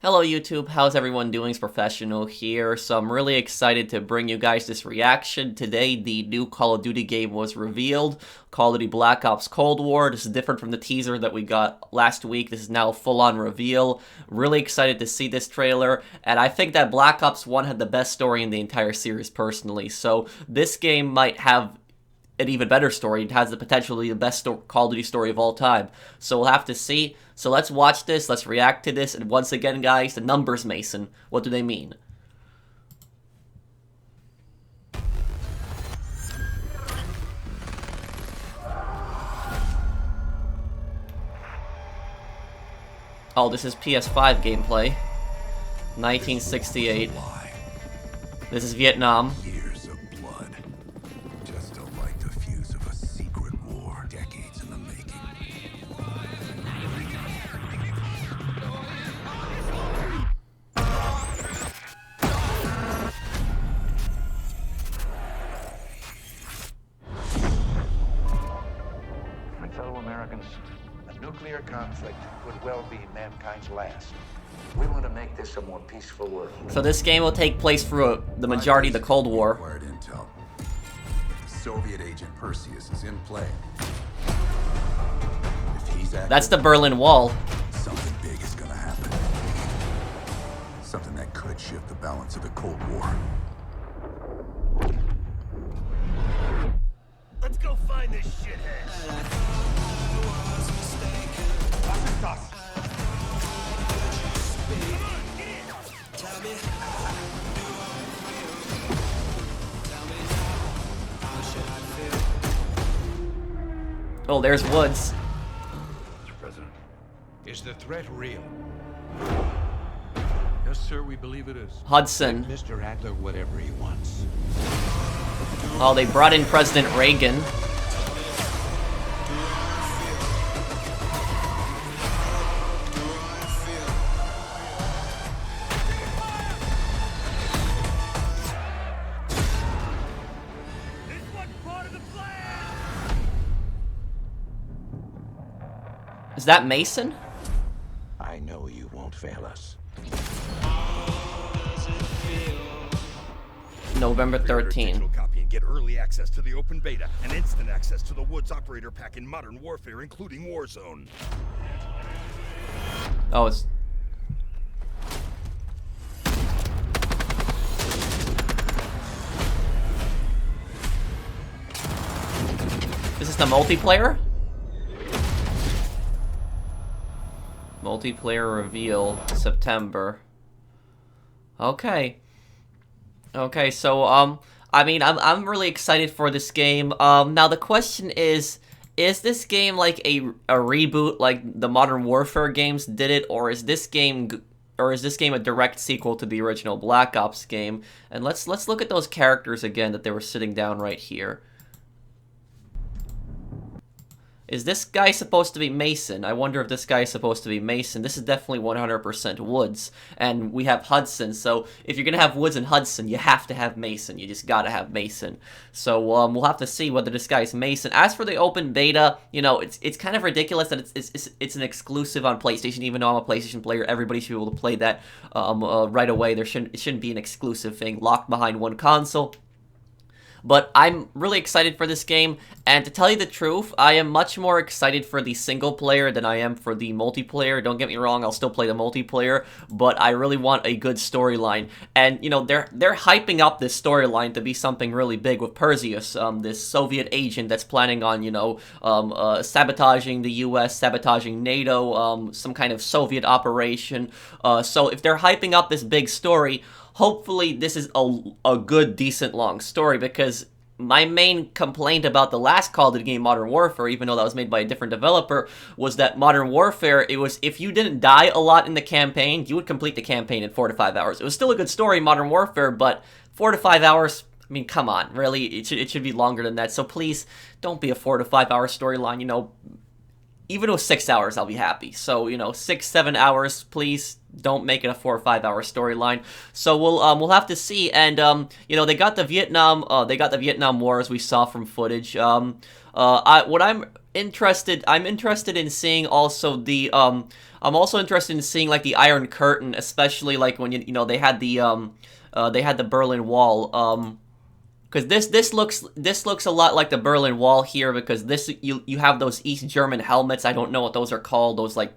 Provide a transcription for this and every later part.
Hello YouTube, how's everyone doing? It's Professional here, so I'm really excited to bring you guys this reaction. Today, the new Call of Duty game was revealed, Call of Duty Black Ops Cold War. This is different from the teaser that we got last week. This is now a full-on reveal. Really excited to see this trailer, and I think that Black Ops 1 had the best story in the entire series personally, so this game might have an even better story. It has the potential to be the best Call of Duty story of all time. So we'll have to see. So let's watch this, let's react to this, and once again, guys, the numbers, Mason, what do they mean? Oh, this is PS5 gameplay. 1968. This is Vietnam. Years of blood. Just to light the fuse of a secret war, decades in the making. My fellow Americans, a nuclear conflict could well be mankind's last. We want to make this a more peaceful world. So this game will take place through the majority of the Cold War. Acquired intel. The Soviet agent Perseus is in play. If he's active, That's the Berlin Wall. something big is gonna happen. Something that could shift the balance of the Cold War. Let's go find this shithead. Oh, there's Woods. Mr. President, is the threat real? Yes, sir, we believe it is. Hudson. Mr. Adler, whatever he wants. Oh, they brought in President Reagan. This wasn't part of the plan! Is that Mason? I know you won't fail us. November Pre-order 13. digital copy and get early access to the open beta and instant access to the Woods operator pack in Modern Warfare, including Warzone. Oh, it's... Is this the multiplayer? Multiplayer reveal, September. Okay. Okay, so, I mean, I'm really excited for this game. Now the question is this game like a reboot like the Modern Warfare games did it, or is this game a direct sequel to the original Black Ops game? And let's look at those characters again that they were sitting down right here. Is this guy supposed to be Mason? I wonder if this guy is supposed to be Mason. This is definitely 100% Woods. And we have Hudson. So if you're going to have Woods and Hudson, you have to have Mason. You just got to have Mason. So we'll have to see whether this guy is Mason. As for the open beta, you know, it's kind of ridiculous that it's an exclusive on PlayStation. Even though I'm a PlayStation player, everybody should be able to play that right away. It shouldn't be an exclusive thing locked behind one console. But I'm really excited for this game, and to tell you the truth, I am much more excited for the single player than I am for the multiplayer. Don't get me wrong, I'll still play the multiplayer, but I really want a good storyline. And, you know, they're hyping up this storyline to be something really big with Perseus, this Soviet agent that's planning on, you know, sabotaging the US, sabotaging NATO, some kind of Soviet operation. So if they're hyping up this big story, hopefully this is a good, decent, long story, because my main complaint about the last Call of Duty game, Modern Warfare, even though that was made by a different developer, was that Modern Warfare, it was, if you didn't die a lot in the campaign, you would complete the campaign in 4 to 5 hours. It was still a good story, Modern Warfare, but 4 to 5 hours, I mean, come on, really, it should be longer than that, so please, don't be a 4 to 5 hour storyline, you know. Even with 6 hours, I'll be happy. So, you know, 6, 7 hours, please don't make it a 4 or 5 hour storyline. So we'll have to see. And you know, they got the Vietnam War, as we saw from footage. What I'm interested. I'm interested in seeing also the I'm also interested in seeing like the Iron Curtain, especially like when you know they had the Berlin Wall. Because this looks a lot like the Berlin Wall here, because this you have those East German helmets. I don't know what those are called. Those like,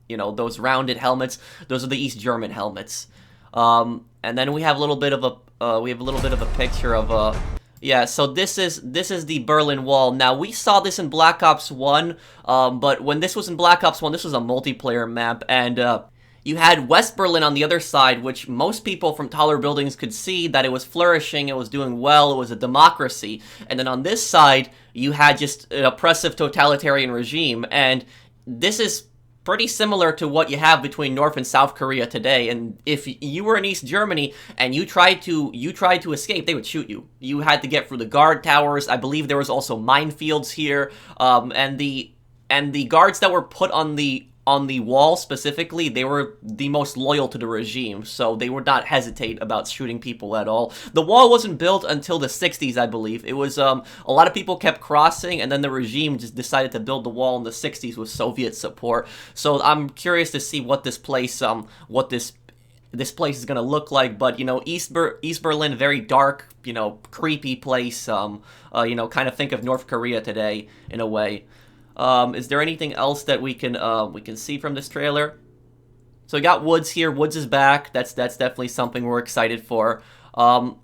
you know, those rounded helmets. Those are the East German helmets. And then we have a little bit of a picture of yeah. So this is the Berlin Wall. Now we saw this in Black Ops 1, but when this was in Black Ops 1, this was a multiplayer map, and you had West Berlin on the other side, which most people from taller buildings could see that it was flourishing, it was doing well, it was a democracy. And then on this side, you had just an oppressive totalitarian regime. And this is pretty similar to what you have between North and South Korea today. And if you were in East Germany and you tried to escape, they would shoot you. You had to get through the guard towers. I believe there was also minefields here. And the guards that were put on the wall specifically, they were the most loyal to the regime, so they would not hesitate about shooting people at all. The wall wasn't built until the 60s, I believe. It was, a lot of people kept crossing, and then the regime just decided to build the wall in the 60s with Soviet support. So I'm curious to see what this place, this place is gonna look like. But, you know, East Berlin, very dark, you know, creepy place, you know, kind of think of North Korea today, in a way. Is there anything else that we can see from this trailer? So we got Woods here. Woods is back. That's definitely something we're excited for.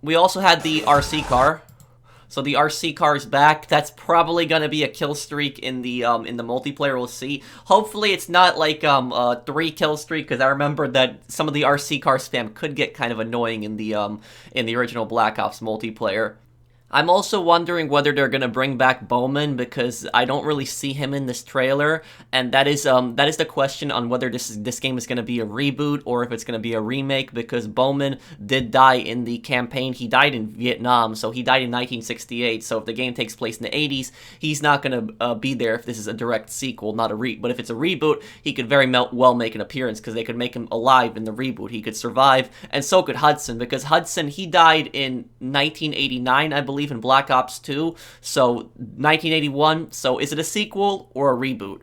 We also had the RC car. So the RC car is back. That's probably gonna be a kill streak in the multiplayer. We'll see. Hopefully it's not like a 3 kill streak, because I remember that some of the RC car spam could get kind of annoying in the original Black Ops multiplayer. I'm also wondering whether they're gonna bring back Bowman, because I don't really see him in this trailer, and that is the question on whether this game is gonna be a reboot or if it's gonna be a remake, because Bowman did die in the campaign. He died in Vietnam, so he died in 1968. So if the game takes place in the 80s, he's not gonna be there if this is a direct sequel, not a But if it's a reboot, he could very well make an appearance, because they could make him alive in the reboot. He could survive, and so could Hudson, because Hudson, he died in 1989, I believe, in Black Ops 2, so 1981. So is it a sequel or a reboot?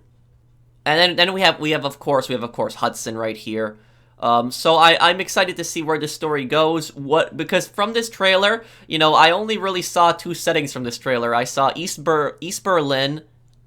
And then we have of course Hudson right here. So I'm excited to see where this story goes. Because from this trailer, you know, I only really saw 2 settings from this trailer. I saw East Berlin.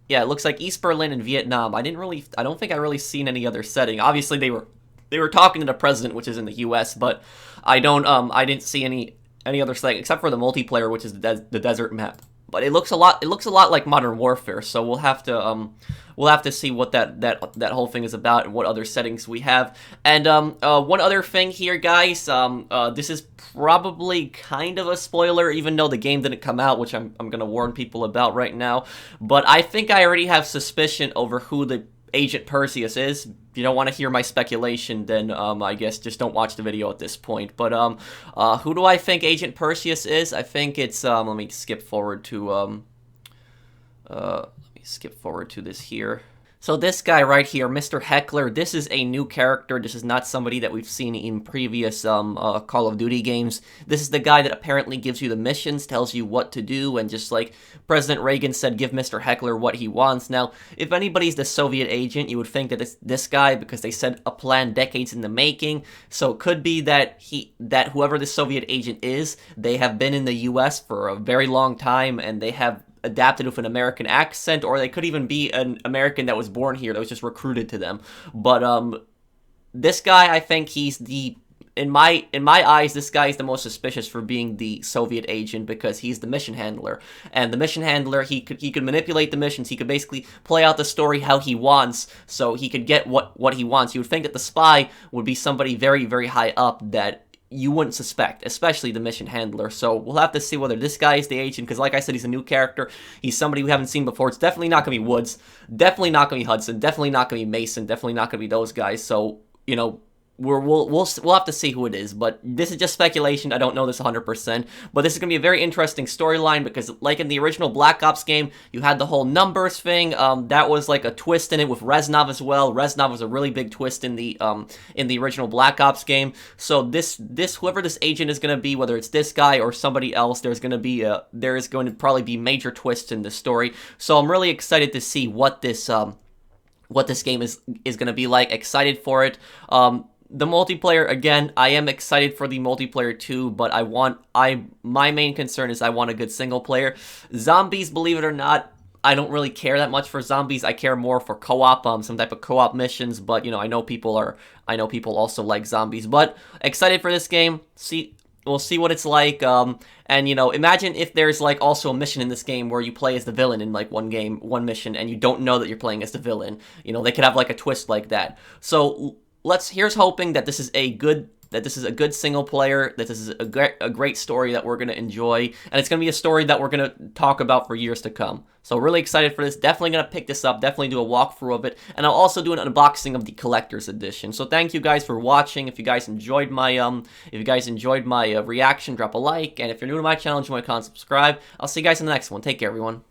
Yeah, it looks like East Berlin and Vietnam. I don't think I really seen any other setting. Obviously they were talking to the president, which is in the US, but I didn't see any other setting except for the multiplayer, which is the desert map. But it looks a lot like Modern Warfare, so we'll have to see what that whole thing is about and what other settings we have. And one other thing here, guys, this is probably kind of a spoiler, even though the game didn't come out, which I'm gonna warn people about right now. But I think I already have suspicion over who the Agent Perseus is. If you don't want to hear my speculation, then I guess just don't watch the video at this point. But who do I think Agent Perseus is? I think it's let me skip forward to this here. So this guy right here, Mr. Heckler, this is a new character. This is not somebody that we've seen in previous Call of Duty games. This is the guy that apparently gives you the missions, tells you what to do, and just like President Reagan said, give Mr. Heckler what he wants. Now, if anybody's the Soviet agent, you would think that it's this guy, because they said a plan decades in the making. So it could be that whoever the Soviet agent is, they have been in the US for a very long time, and they have adapted with an American accent, or they could even be an American that was born here that was just recruited to them. But this guy, I think he's in my eyes, this guy is the most suspicious for being the Soviet agent, because he's the mission handler. And the mission handler, he could manipulate the missions. He could basically play out the story how he wants, so he could get what he wants. You would think that the spy would be somebody very, very high up that you wouldn't suspect, especially the mission handler. So we'll have to see whether this guy is the agent, because like I said, he's a new character. He's somebody we haven't seen before. It's definitely not going to be Woods. Definitely not going to be Hudson. Definitely not going to be Mason. Definitely not going to be those guys. So, you know, we'll have to see who it is, but this is just speculation. I don't know this 100%, but this is gonna be a very interesting storyline because, like in the original Black Ops game, you had the whole numbers thing. That was like a twist in it with Reznov as well. Reznov was a really big twist in the original Black Ops game. So whoever this agent is gonna be, whether it's this guy or somebody else, there is going to probably be major twists in this story. So I'm really excited to see what this game is going to be like. Excited for it. The multiplayer, again, I am excited for the multiplayer too, but my main concern is I want a good single player. Zombies, believe it or not, I don't really care that much for zombies. I care more for co-op, some type of co-op missions, but I know people also like zombies. But excited for this game. We'll see what it's like, and imagine if there's like also a mission in this game where you play as the villain in like one mission, and you don't know that you're playing as the villain. They could have like a twist like that. So here's hoping that this is a good single player, that this is a great story that we're going to enjoy, and it's going to be a story that we're going to talk about for years to come. So really excited for this. Definitely going to pick this up, definitely do a walkthrough of it, and I'll also do an unboxing of the collector's edition. So thank you guys for watching. If you guys enjoyed my reaction, drop a like, and if you're new to my channel, join my channel, subscribe. I'll see you guys in the next one. Take care, everyone.